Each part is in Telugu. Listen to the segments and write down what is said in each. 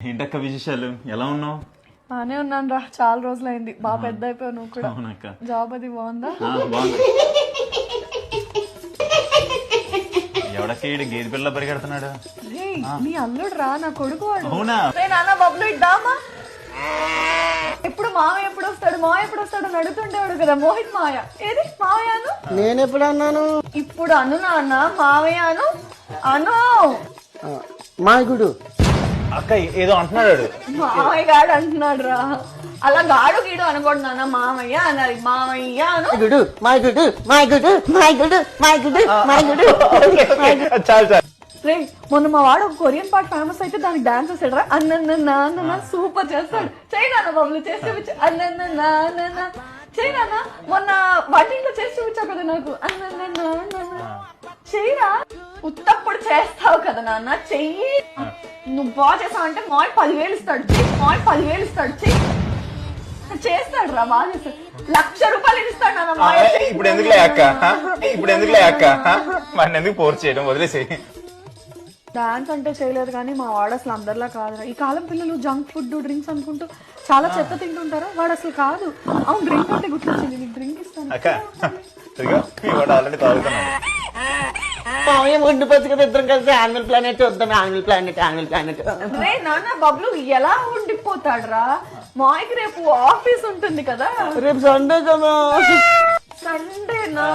ఏంటక్క విశేషాలు? ఎలా ఉన్నావు? బానే ఉన్నాను రా, చాలా రోజులైంది. బాగా పెద్ద అయిపోయావు నువ్వు కూడా. అవునక్క. జాబ్ అది బాగుందా? బాగుంది. ఎవడక్క గేదె పిల్ల పరిగెడుతున్నాడు? నీ అల్లుడు రా, నా కొడుకు వాడు. అవునా? నాన్న బబ్లు ఇద్దామా? ఎప్పుడు మావయ్య ఎప్పుడు వస్తాడు, మావయ్య ఎప్పుడు వస్తాడు అని అడుగుతుండేవాడు కదా మోహిత్ మావయ్య. ఏది మావయ్యను? నేను ఎప్పుడు అన్నాను? ఇప్పుడు అను నాన్న, మావయ్యను అను. మాయకుడు అక్క ఏదో అంటున్నాడు. మావయ్య గాడు అంటున్నాడు రా. అలా గాడు గీడు అనకూడదు నాన్న, మామయ్య అనాలి. మామయ్య అను. మాయకుడు మాయకుడు మాయకుడు మాయకుడు మాయకుడు. చాలు చాలు. రే, మొన్న మా వాడు ఒక కొరియన్ పాట ఫేమస్ అయితే దానికి డాన్స్ చేసాడు. అన్న సూపర్ చేస్తాడు. చేయి నాన్న బబ్లు, చేసి చూపించు. అన్న చేయి నాన్న. మొన్న వంటింట్లో చేసి చూపించావు కదా నాకు. అన్న చెయ్యిరా. ఉత్తప్పుడు చేస్తావు కదా నాన్న, చెయ్యి. నువ్వు బాగా చేస్తావు అంటే మాయ్ 10,000 ఇస్తాడు. మాయ్ 10,000 ఇస్తాడు. చెయ్యి. చేస్తాడు రా, బాగా చేస్తాడు. 1,00,000 రూపాయలు ఇస్తాడు నాన్న మాయ. ఇప్పుడు ఎందుకులే అక్క, ఇప్పుడు ఎందుకులే అక్క, మన ఎందుకు ఫోర్స్ చేయడం, వదిలేసి. డాన్స్ అంటే చేయలేదు కానీ మా వాడు అసలు అందరిలా కాదు. ఈ కాలం పిల్లలు జంక్ ఫుడ్, డ్రింక్స్ అనుకుంటూ చాలా చెత్త తింటుంటారా. వాడు అసలు కాదు. అవును, డ్రింక్ అంటే గుర్తొచ్చింది, నీకు డ్రింక్ ఇస్తాను. అక్క ఆల్రెడీ తాగుతున్నాడు. ఉండిపోవచ్చు కదా ఇద్దరం కలిసి యానిమల్ ప్లానెట్ వద్దాం. Animal planet animal planet. రే నాన్న బబ్లు ఎలా ఉండిపోతాడు రా? మాయకి రేపు ఆఫీస్ ఉంటుంది కదా. రేపు సండే కదా. సండేనా?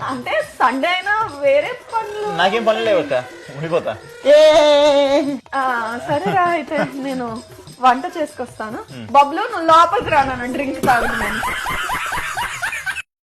అంటే సండే అయినా వేరే పనులు. నాకేం పనులు లేవు అక్క, ఉండిపోతా. సరేరా, అయితే నేను వంట చేసుకొస్తాను. బబ్లు నువ్వు లోపలికి రా నాన్న, డ్రింక్ తాగుతున్నాను.